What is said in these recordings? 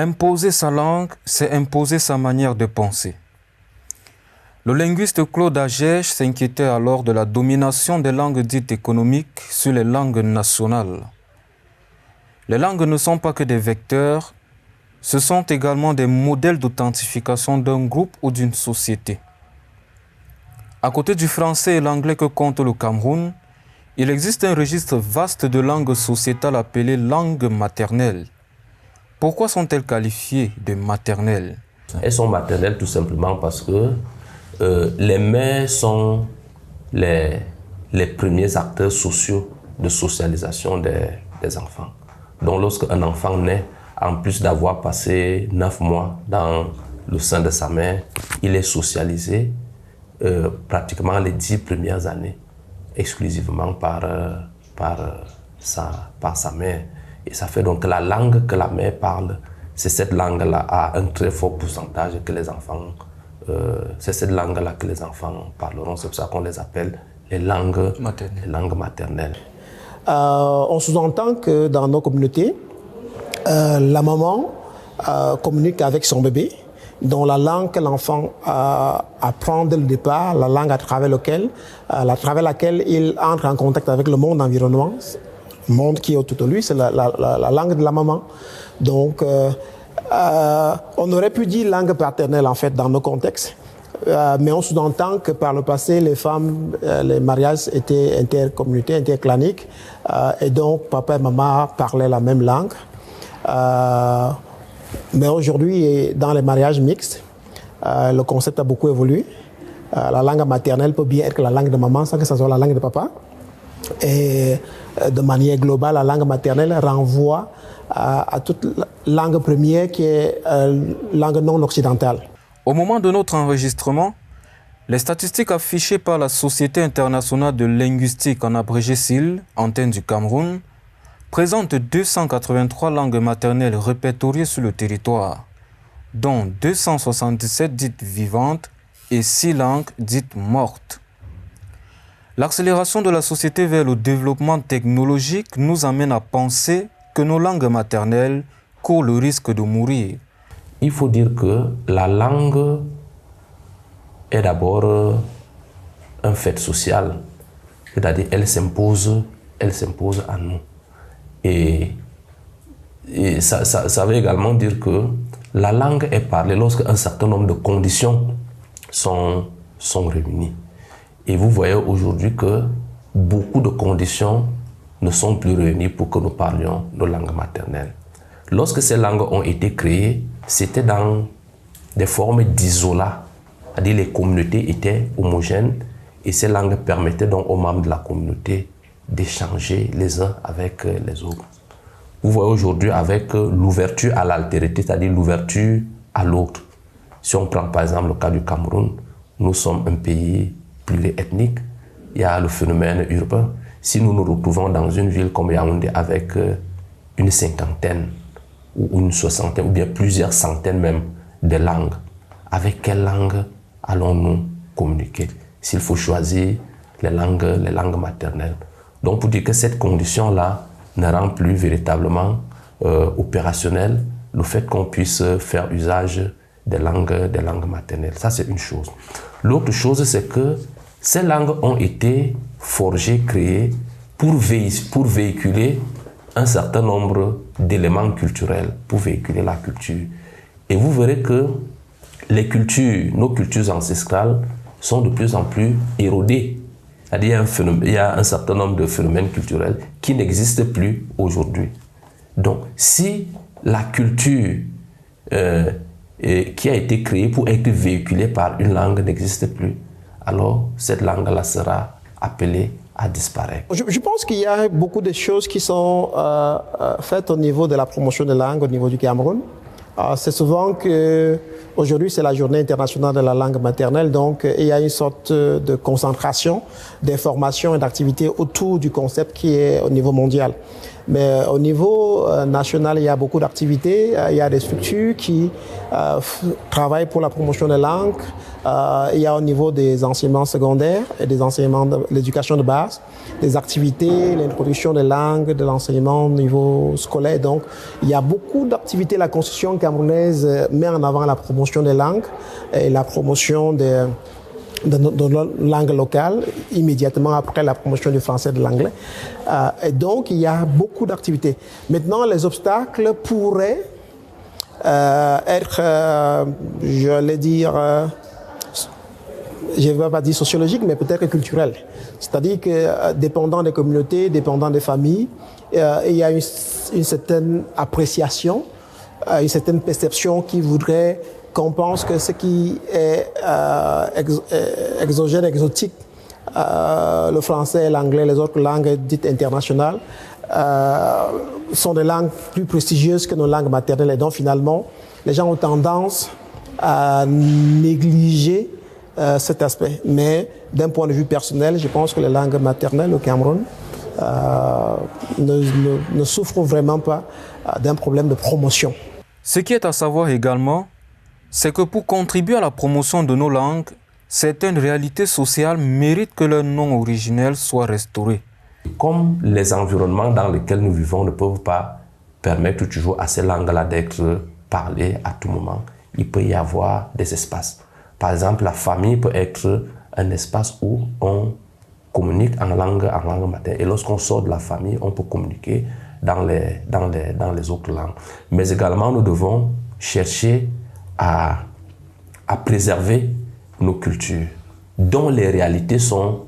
Imposer sa langue, c'est imposer sa manière de penser. Le linguiste Claude Agege s'inquiétait alors de la domination des langues dites économiques sur les langues nationales. Les langues ne sont pas que des vecteurs, ce sont également des modèles d'authentification d'un groupe ou d'une société. À côté du français et l'anglais que compte le Cameroun, il existe un registre vaste de langues sociétales appelées langues maternelles. Pourquoi sont-elles qualifiées de maternelles? Elles sont maternelles tout simplement parce que les mères sont les premiers acteurs sociaux de socialisation des enfants. Donc lorsqu'un enfant naît, en plus d'avoir passé 9 mois dans le sein de sa mère, il est socialisé pratiquement les 10 premières années exclusivement par sa mère. Et ça fait donc que la langue que la mère parle, c'est cette langue-là à un très fort pourcentage que les enfants, c'est cette langue-là que les enfants parleront. C'est pour ça qu'on les appelle les langues maternelles. On sous-entend que dans nos communautés, la maman communique avec son bébé, dont la langue que l'enfant apprend dès le départ, la langue à travers laquelle il entre en contact avec le monde environnant, le monde qui est autour de lui, c'est la langue de la maman. Donc, on aurait pu dire langue paternelle en fait dans nos contextes, mais on sous-entend que par le passé, les femmes, les mariages étaient intercommunautaires, interclaniques, et donc papa et maman parlaient la même langue. Mais aujourd'hui, dans les mariages mixtes, le concept a beaucoup évolué. La langue maternelle peut bien être la langue de maman sans que ce soit la langue de papa. Et de manière globale, la langue maternelle renvoie à toute langue première qui est langue non occidentale. Au moment de notre enregistrement, les statistiques affichées par la Société internationale de linguistique, en abrégé SIL, antenne du Cameroun, présentent 283 langues maternelles répertoriées sur le territoire, dont 277 dites vivantes et 6 langues dites mortes. L'accélération de la société vers le développement technologique nous amène à penser que nos langues maternelles courent le risque de mourir. Il faut dire que la langue est d'abord un fait social, c'est-à-dire elle s'impose à nous. Et ça veut également dire que la langue est parlée lorsque un certain nombre de conditions sont réunies. Et vous voyez aujourd'hui que beaucoup de conditions ne sont plus réunies pour que nous parlions nos langues maternelles. Lorsque ces langues ont été créées, c'était dans des formes d'isolat, c'est-à-dire les communautés étaient homogènes et ces langues permettaient donc aux membres de la communauté d'échanger les uns avec les autres. Vous voyez aujourd'hui avec l'ouverture à l'altérité, c'est-à-dire l'ouverture à l'autre. Si on prend par exemple le cas du Cameroun, nous sommes un pays pluriethnique, il y a le phénomène urbain. Si nous nous retrouvons dans une ville comme Yaoundé avec une cinquantaine ou une soixantaine ou bien plusieurs centaines même de langues, avec quelle langue allons-nous communiquer? S'il faut choisir les langues maternelles. Donc pour dire que cette condition-là ne rend plus véritablement opérationnel le fait qu'on puisse faire usage des langues maternelles. Ça, c'est une chose. L'autre chose, c'est que ces langues ont été forgées, créées pour véhiculer un certain nombre d'éléments culturels, pour véhiculer la culture. Et vous verrez que nos cultures ancestrales sont de plus en plus érodées. C'est-à-dire il y a un certain nombre de phénomènes culturels qui n'existent plus aujourd'hui. Donc, si la culture qui a été créée pour être véhiculée par une langue n'existe plus, alors cette langue-là sera appelée à disparaître. Je pense qu'il y a beaucoup de choses qui sont faites au niveau de la promotion des langues au niveau du Cameroun. C'est souvent que aujourd'hui c'est la journée internationale de la langue maternelle, donc il y a une sorte de concentration d'informations et d'activités autour du concept qui est au niveau mondial. Mais au niveau national, il y a beaucoup d'activités. Il y a des structures qui travaillent pour la promotion des langues. Il y a au niveau des enseignements secondaires et des enseignements de l'éducation de base, des activités, l'introduction des langues, de l'enseignement au niveau scolaire. Donc, il y a beaucoup d'activités. La Constitution camerounaise met en avant la promotion des langues et la promotion de notre langue locale, immédiatement après la promotion du français et de l'anglais. Et donc, il y a beaucoup d'activités. Maintenant, les obstacles pourraient être, j'allais dire, je ne vais pas dire sociologiques, mais peut-être culturels. C'est-à-dire que, dépendant des communautés, dépendant des familles, il y a une certaine appréciation, une certaine perception qui voudrait qu'on pense que ce qui est exogène, exotique, le français, l'anglais, les autres langues dites internationales, sont des langues plus prestigieuses que nos langues maternelles. Et donc, finalement, les gens ont tendance à négliger cet aspect. Mais d'un point de vue personnel, je pense que les langues maternelles au Cameroun ne souffrent vraiment pas d'un problème de promotion. Ce qui est à savoir également, c'est que pour contribuer à la promotion de nos langues, certaines réalités sociales méritent que leur nom originel soit restauré. Comme les environnements dans lesquels nous vivons ne peuvent pas permettre toujours à ces langues-là d'être parlées à tout moment, il peut y avoir des espaces. Par exemple, la famille peut être un espace où on communique en langue maternelle. Et lorsqu'on sort de la famille, on peut communiquer dans les autres langues. Mais également, nous devons chercher à préserver nos cultures, dont les réalités sont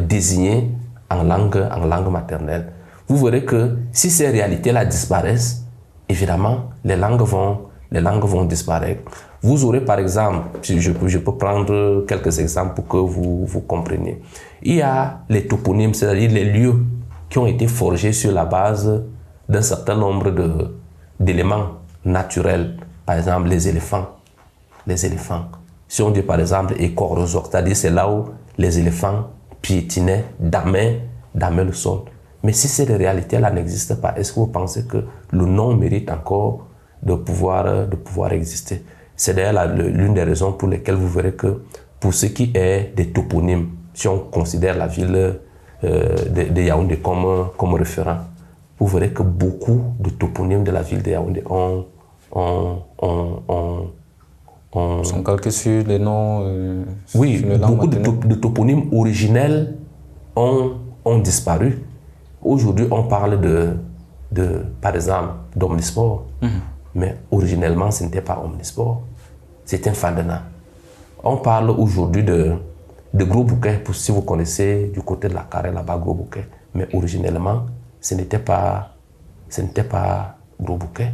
désignées en langue maternelle. Vous verrez que si ces réalités-là disparaissent, évidemment, les langues vont disparaître. Vous aurez par exemple, je peux prendre quelques exemples pour que vous compreniez. Il y a les toponymes, c'est-à-dire les lieux qui ont été forgés sur la base d'un certain nombre d'éléments naturels. Par exemple, les éléphants. Si on dit par exemple Écorosor, c'est-à-dire c'est là où les éléphants piétinaient, damaient le sol. Mais si ces réalités-là n'existent pas, est-ce que vous pensez que le nom mérite encore de pouvoir exister? C'est d'ailleurs l'une des raisons pour lesquelles vous verrez que pour ce qui est des toponymes, si on considère la ville de Yaoundé comme référent, vous verrez que beaucoup de toponymes de la ville de Yaoundé sont calqués sur les noms. Oui, beaucoup de toponymes originels ont disparu. Aujourd'hui, on parle par exemple, d'Omnisport. Mais originellement, ce n'était pas Omnisport, c'était Fandena. On parle aujourd'hui de Gros Bouquet, si vous connaissez du côté de la Carré, là-bas, Gros Bouquet. Mais originellement, ce n'était pas Gros Bouquet,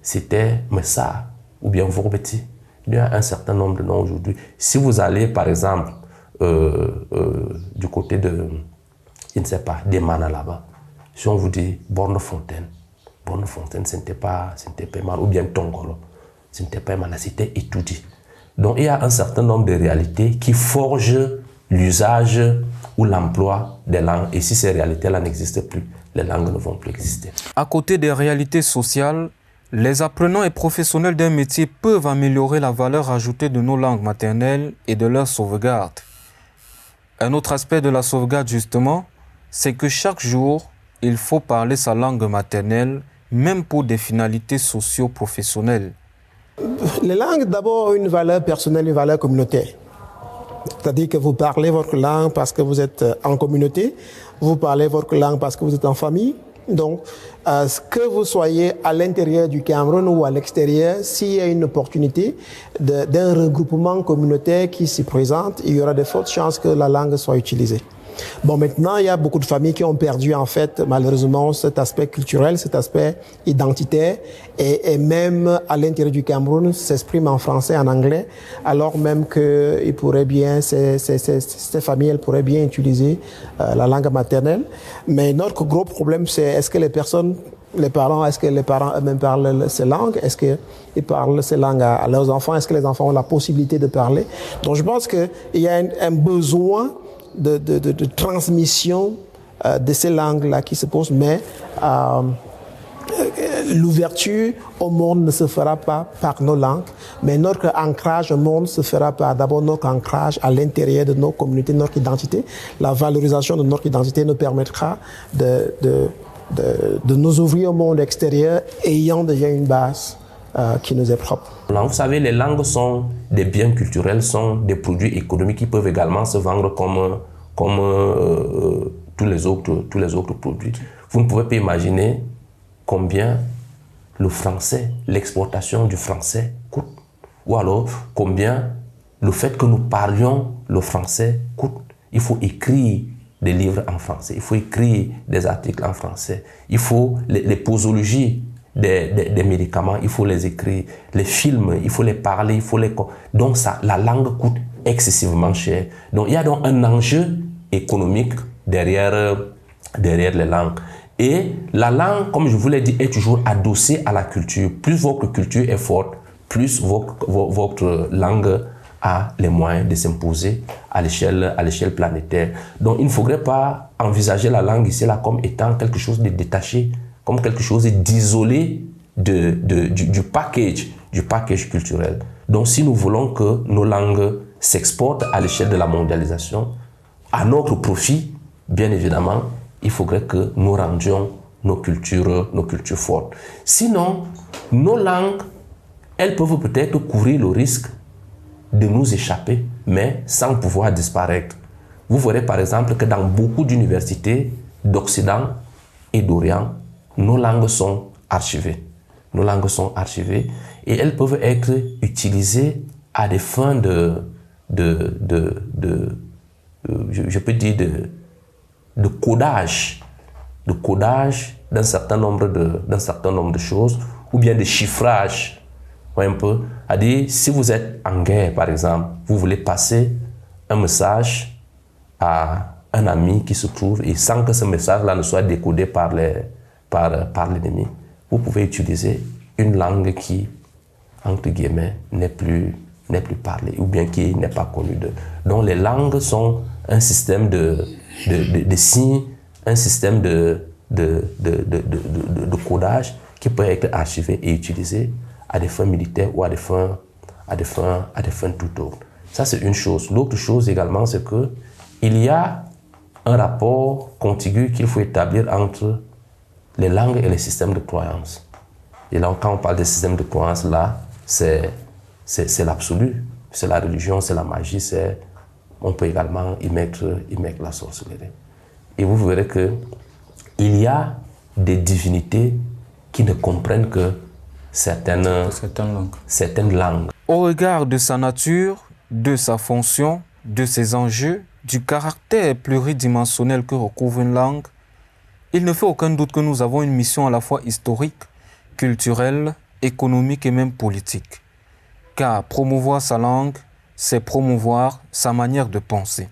c'était Messa ou bien Vourbeti. Il y a un certain nombre de noms aujourd'hui. Si vous allez, par exemple, du côté de, je ne sais pas, des Mana là-bas, si on vous dit Borne-Fontaine, ce n'était pas Mana, ou bien Tongolo, ce n'était pas Mana, c'était Etoudi. Donc il y a un certain nombre de réalités qui forgent l'usage ou l'emploi des langues. Et si ces réalités-là n'existent plus, les langues ne vont plus exister. À côté des réalités sociales, les apprenants et professionnels d'un métier peuvent améliorer la valeur ajoutée de nos langues maternelles et de leur sauvegarde. Un autre aspect de la sauvegarde, justement, c'est que chaque jour, il faut parler sa langue maternelle, même pour des finalités socio-professionnelles. Les langues, d'abord, ont une valeur personnelle, une valeur communautaire. C'est-à-dire que vous parlez votre langue parce que vous êtes en communauté, vous parlez votre langue parce que vous êtes en famille. Donc, que vous soyez à l'intérieur du Cameroun ou à l'extérieur, s'il y a une opportunité d'un regroupement communautaire qui s'y présente, il y aura de fortes chances que la langue soit utilisée. Bon, maintenant, il y a beaucoup de familles qui ont perdu, en fait, malheureusement, cet aspect culturel, cet aspect identitaire, et même à l'intérieur du Cameroun, s'expriment en français, en anglais, alors même que ils pourraient bien, ces familles, elles pourraient bien utiliser la langue maternelle. Mais notre gros problème, c'est est-ce que les parents eux-mêmes parlent ces langues? Est-ce qu'ils parlent ces langues à leurs enfants? Est-ce que les enfants ont la possibilité de parler? Donc, je pense qu'il y a un besoin de transmission de ces langues-là qui se posent, mais l'ouverture au monde ne se fera pas par nos langues, mais notre ancrage au monde se fera par d'abord notre ancrage à l'intérieur de nos communautés, notre identité. La valorisation de notre identité nous permettra de nous ouvrir au monde extérieur ayant déjà une base qui nous est propre. Vous savez, les langues sont des biens culturels, sont des produits économiques qui peuvent également se vendre comme tous les autres produits. Vous ne pouvez pas imaginer combien le français, l'exportation du français coûte, ou alors combien le fait que nous parlions le français coûte. Il faut écrire des livres en français, il faut écrire des articles en français, il faut les posologies des médicaments, il faut les écrire, les films, il faut les parler, il faut les... Donc ça, la langue coûte excessivement cher. Donc il y a donc un enjeu économique derrière les langues. Et la langue, comme je vous l'ai dit, est toujours adossée à la culture. Plus votre culture est forte, plus votre langue a les moyens de s'imposer à l'échelle planétaire. Donc il ne faudrait pas envisager la langue ici là comme étant quelque chose de détaché, comme quelque chose d'isolé du package culturel. Donc si nous voulons que nos langues s'exportent à l'échelle de la mondialisation, à notre profit, bien évidemment, il faudrait que nous rendions nos cultures fortes. Sinon, nos langues, elles peuvent peut-être courir le risque de nous échapper, mais sans pouvoir disparaître. Vous verrez par exemple que dans beaucoup d'universités d'Occident et d'Orient, nos langues sont archivées. Nos langues sont archivées et elles peuvent être utilisées à des fins je peux dire de codage d'un certain nombre de choses, ou bien de chiffrage, un peu. C'est-à-dire, si vous êtes en guerre, par exemple, vous voulez passer un message à un ami qui se trouve, et sans que ce message-là ne soit décodé par l'ennemi, vous pouvez utiliser une langue qui, entre guillemets, n'est plus parlée, ou bien qui n'est pas connue d'eux. Donc les langues sont un système de signes, un système de codage qui peut être archivé et utilisé à des fins militaires ou à des fins tout autres. Ça, c'est une chose. L'autre chose également, c'est qu'il y a un rapport contigu qu'il faut établir entre les langues et les systèmes de croyance. Et là, quand on parle des systèmes de croyance, là, c'est l'absolu. C'est la religion, c'est la magie, on peut également y mettre la sorcellerie. Et vous verrez qu'il y a des divinités qui ne comprennent que certaines langues. Au regard de sa nature, de sa fonction, de ses enjeux, du caractère pluridimensionnel que recouvre une langue, il ne fait aucun doute que nous avons une mission à la fois historique, culturelle, économique et même politique. Car promouvoir sa langue, c'est promouvoir sa manière de penser.